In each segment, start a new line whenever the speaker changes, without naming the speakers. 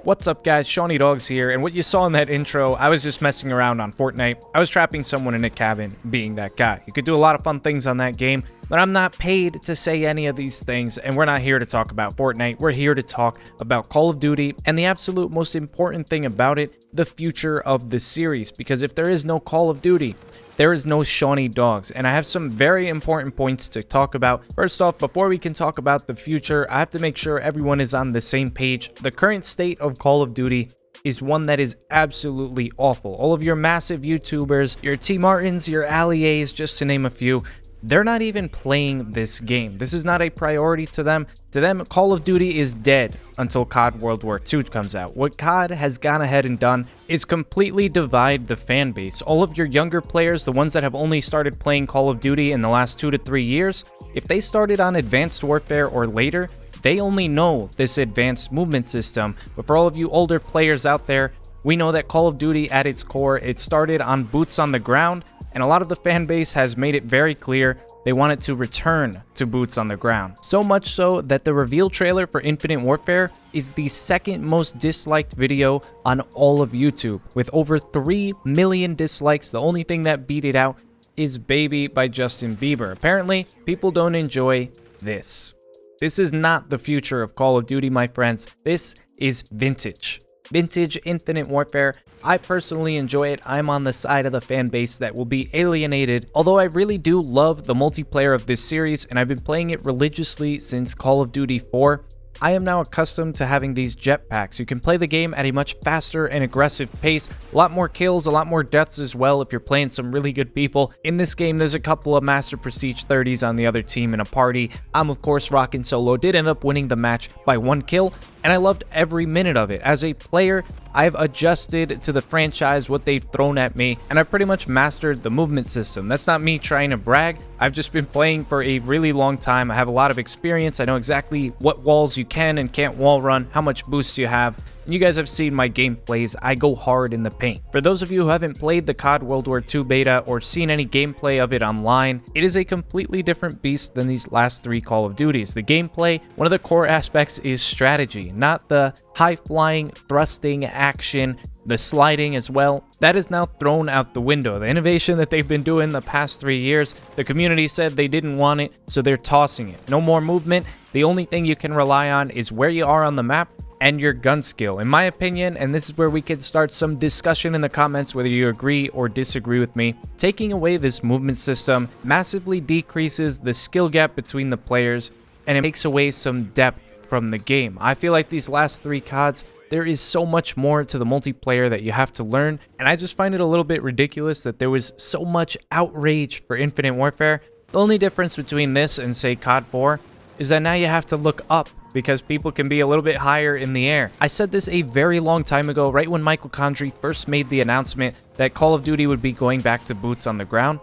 What's up guys, SeanEDawgz here, and what you saw in that intro, I was just messing around on Fortnite. I was trapping someone in a cabin, being that guy. You could do a lot of fun things on that game, but I'm not paid to say any of these things, and we're not here to talk about Fortnite. We're here to talk about Call of Duty, and the absolute most important thing about it, the future of the series. Because if there is no Call of Duty, there is no SeanEDawgz, and I have some very important points to talk about. First off, before we can talk about the future, I have to make sure everyone is on the same page. The current state of Call of Duty is one that is absolutely awful. All of your massive YouTubers, your T. Martins, your Ali A's, just to name a few, they're not even playing this game. This is not a priority to them. To them, Call of Duty is dead until COD World War II comes out. What COD has gone ahead and done is completely divide the fan base. All of your younger players, the ones that have only started playing Call of Duty in the last 2 to 3 years, if they started on Advanced Warfare or later, they only know this advanced movement system. But for all of you older players out there, we know that Call of Duty at its core, it started on boots on the ground, and a lot of the fan base has made it very clear they want it to return to boots on the ground. So much so that the reveal trailer for Infinite Warfare is the second most disliked video on all of YouTube, with over 3 million dislikes. The only thing that beat it out is Baby by Justin Bieber. Apparently, people don't enjoy this. This is not the future of Call of Duty, my friends. This is vintage. Vintage Infinite Warfare. I personally enjoy it. I'm on the side of the fan base that will be alienated, although I really do love the multiplayer of this series, and I've been playing it religiously since Call of Duty 4. I am now accustomed to having these jetpacks. You can play the game at a much faster and aggressive pace, a lot more kills, a lot more deaths as well if you're playing some really good people. In this game, there's a couple of Master Prestige 30s on the other team in a party. I'm of course rocking solo, did end up winning the match by 1 kill, and I loved every minute of it. As a player, I've adjusted to the franchise, what they've thrown at me, and I've pretty much mastered the movement system. That's not me trying to brag. I've just been playing for a really long time. I have a lot of experience. I know exactly what walls you can and can't wall run, how much boost you have. And you guys have seen my gameplays. I go hard in the paint. For those of you who haven't played the COD World War II beta or seen any gameplay of it online, it is a completely different beast than these last 3 Call of Duties. The gameplay, one of the core aspects is strategy, not the high-flying, thrusting action, the sliding as well. That is now thrown out the window. The innovation that they've been doing the past 3 years, the community said they didn't want it, so they're tossing it. No more movement. The only thing you can rely on is where you are on the map and your gun skill. In my opinion, and this is where we can start some discussion in the comments whether you agree or disagree with me, taking away this movement system massively decreases the skill gap between the players, and it takes away some depth from the game. I feel like these last 3 CODs, there is so much more to the multiplayer that you have to learn, and I just find it a little bit ridiculous that there was so much outrage for Infinite Warfare. The only difference between this and say COD 4 is that now you have to look up because people can be a little bit higher in the air. I said this a very long time ago, right when Michael Condrey first made the announcement that Call of Duty would be going back to boots on the ground.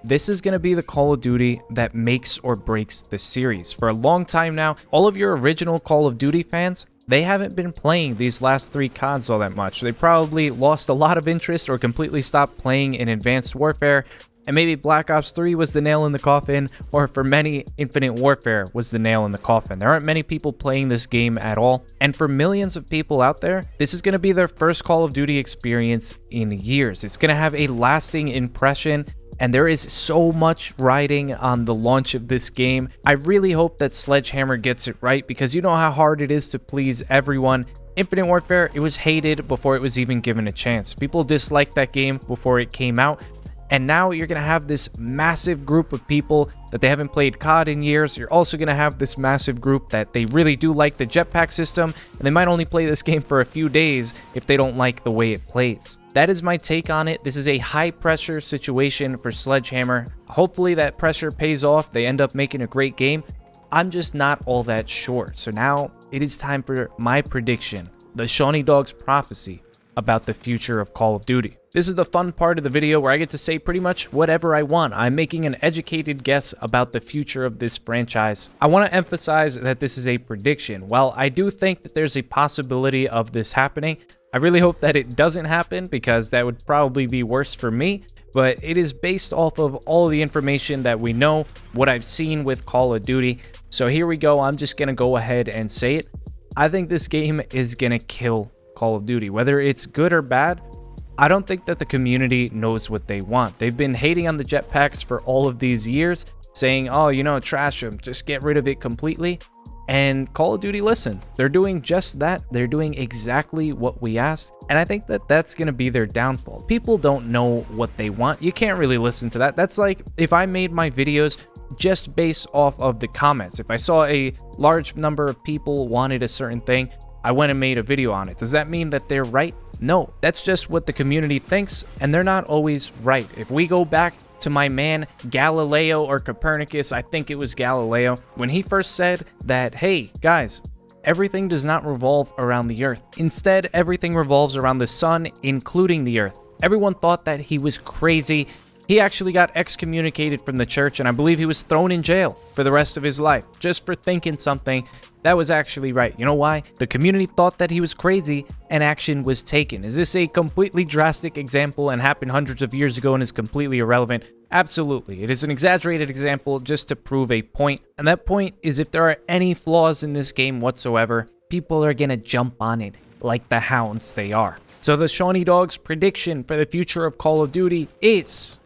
This is going to be the Call of Duty that makes or breaks the series. For a long time now, all of your original Call of Duty fans, they haven't been playing these last 3 CODs all that much. They probably lost a lot of interest or completely stopped playing in Advanced Warfare. And maybe Black Ops 3 was the nail in the coffin, or for many, Infinite Warfare was the nail in the coffin. There aren't many people playing this game at all. And for millions of people out there, this is going to be their first Call of Duty experience in years. It's going to have a lasting impression, and there is so much riding on the launch of this game. I really hope that Sledgehammer gets it right, because you know how hard it is to please everyone. Infinite Warfare, it was hated before it was even given a chance. People disliked that game before it came out. And now you're going to have this massive group of people that they haven't played COD in years. You're also going to have this massive group that they really do like the jetpack system, and they might only play this game for a few days if they don't like the way it plays. That is my take on it. This is a high-pressure situation for Sledgehammer. Hopefully that pressure pays off. They end up making a great game. I'm just not all that sure. So now it is time for my prediction, the SeanEDawgz prophecy about the future of Call of Duty. This is the fun part of the video where I get to say pretty much whatever I want. I'm making an educated guess about the future of this franchise. I want to emphasize that this is a prediction. While I do think that there's a possibility of this happening, I really hope that it doesn't happen, because that would probably be worse for me. But it is based off of all the information that we know, what I've seen with Call of Duty. So here we go. I'm just going to go ahead and say it. I think this game is going to kill Call of Duty. Whether it's good or bad, I don't think that the community knows what they want. They've been hating on the jetpacks for all of these years, saying, oh, you know, trash them, just get rid of it completely. And Call of Duty, listen, they're doing just that. They're doing exactly what we asked. And I think that that's going to be their downfall. People don't know what they want. You can't really listen to that. That's like if I made my videos just based off of the comments. If I saw a large number of people wanted a certain thing, I went and made a video on it. Does that mean that they're right? No, that's just what the community thinks, and they're not always right. If we go back to my man Galileo or Copernicus, I think it was Galileo, when he first said that, hey, guys, everything does not revolve around the Earth. Instead, everything revolves around the sun, including the Earth. Everyone thought that he was crazy. He actually got excommunicated from the church, and I believe he was thrown in jail for the rest of his life, just for thinking something that was actually right. You know why? The community thought that he was crazy, and action was taken. Is this a completely drastic example and happened hundreds of years ago and is completely irrelevant? Absolutely. It is an exaggerated example just to prove a point, and that point is if there are any flaws in this game whatsoever, people are gonna jump on it like the hounds they are. So the SeanEDawgz prediction for the future of Call of Duty is...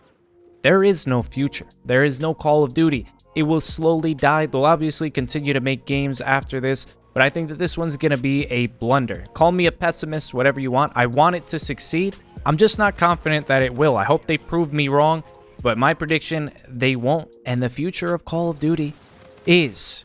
there is no future. There is no Call of Duty. It will slowly die. They'll obviously continue to make games after this, but I think that this one's going to be a blunder. Call me a pessimist, whatever you want. I want it to succeed. I'm just not confident that it will. I hope they prove me wrong, but my prediction, they won't. And the future of Call of Duty is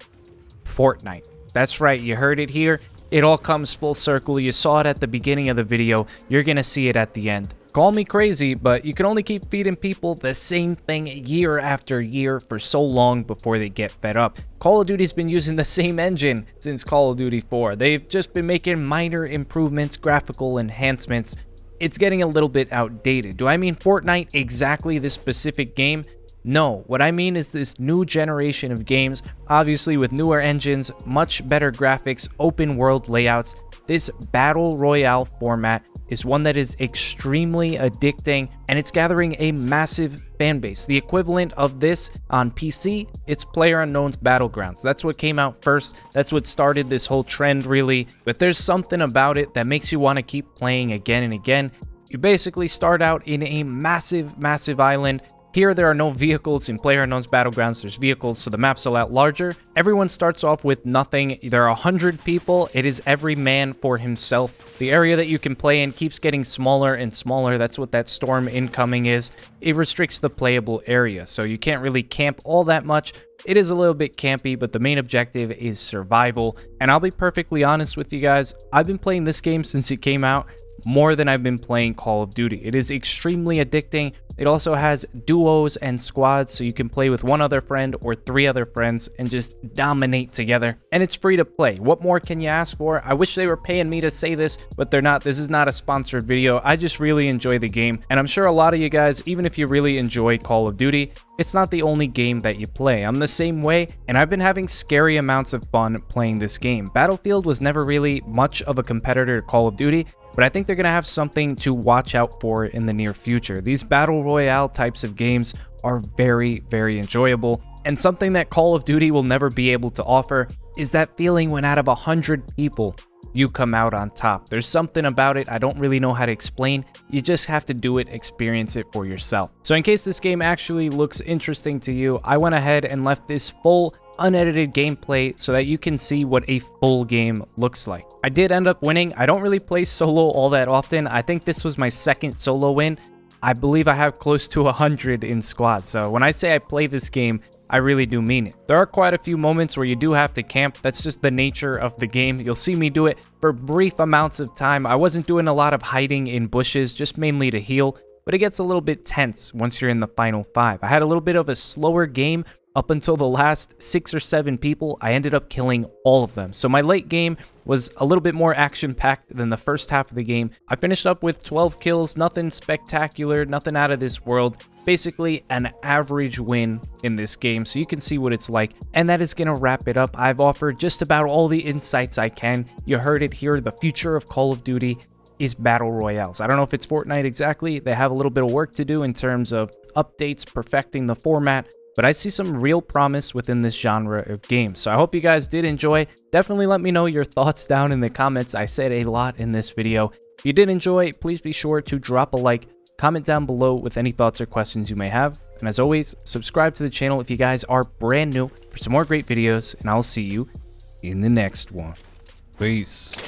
Fortnite. That's right. You heard it here. It all comes full circle. You saw it at the beginning of the video. You're going to see it at the end. Call me crazy, but you can only keep feeding people the same thing year after year for so long before they get fed up. Call of Duty's been using the same engine since Call of Duty 4. They've just been making minor improvements, graphical enhancements. It's getting a little bit outdated. Do I mean Fortnite exactly this specific game? No, what I mean is this new generation of games, obviously with newer engines, much better graphics, open world layouts. This battle royale format is one that is extremely addicting, and it's gathering a massive fan base. The equivalent of this on PC, it's PlayerUnknown's Battlegrounds. That's what came out first. That's what started this whole trend, really. But there's something about it that makes you want to keep playing again and again. You basically start out in a massive, massive island. Here, there are no vehicles. In PlayerUnknown's Battlegrounds, there's vehicles, so the map's a lot larger. Everyone starts off with nothing. There are 100 people. It is every man for himself. The area that you can play in keeps getting smaller and smaller. That's what that storm incoming is. It restricts the playable area, so you can't really camp all that much. It is a little bit campy, but the main objective is survival. And I'll be perfectly honest with you guys, I've been playing this game since it came out more than I've been playing Call of Duty. It is extremely addicting. It also has duos and squads, so you can play with one other friend or 3 other friends and just dominate together. And it's free to play. What more can you ask for? I wish they were paying me to say this, but they're not. This is not a sponsored video. I just really enjoy the game. And I'm sure a lot of you guys, even if you really enjoy Call of Duty, it's not the only game that you play. I'm the same way, and I've been having scary amounts of fun playing this game. Battlefield was never really much of a competitor to Call of Duty, but I think they're going to have something to watch out for in the near future. These battle royale types of games are very, very enjoyable, and something that Call of Duty will never be able to offer is that feeling when out of 100 people, you come out on top. There's something about it I don't really know how to explain. You just have to do it, experience it for yourself. So in case this game actually looks interesting to you, I went ahead and left this full unedited gameplay so that you can see what a full game looks like. I did end up winning. I don't really play solo all that often. I think this was my second solo win. I believe I have close to 100 in squad. So when I say I play this game, I really do mean it. There are quite a few moments where you do have to camp. That's just the nature of the game. You'll see me do it for brief amounts of time. I wasn't doing a lot of hiding in bushes, just mainly to heal, but it gets a little bit tense once you're in the final 5. I had a little bit of a slower game up until the last 6 or 7 people. I ended up killing all of them. So my late game was a little bit more action-packed than the first half of the game. I finished up with 12 kills, nothing spectacular, nothing out of this world. Basically an average win in this game, so you can see what it's like. And that is going to wrap it up. I've offered just about all the insights I can. You heard it here. The future of Call of Duty is battle royales. I don't know if it's Fortnite exactly. They have a little bit of work to do in terms of updates, perfecting the format. but I see some real promise within this genre of games. So I hope you guys did enjoy. Definitely let me know your thoughts down in the comments. I said a lot in this video. If you did enjoy, please be sure to drop a like, comment down below with any thoughts or questions you may have. And as always, subscribe to the channel if you guys are brand new for some more great videos, and I'll see you in the next one. Peace.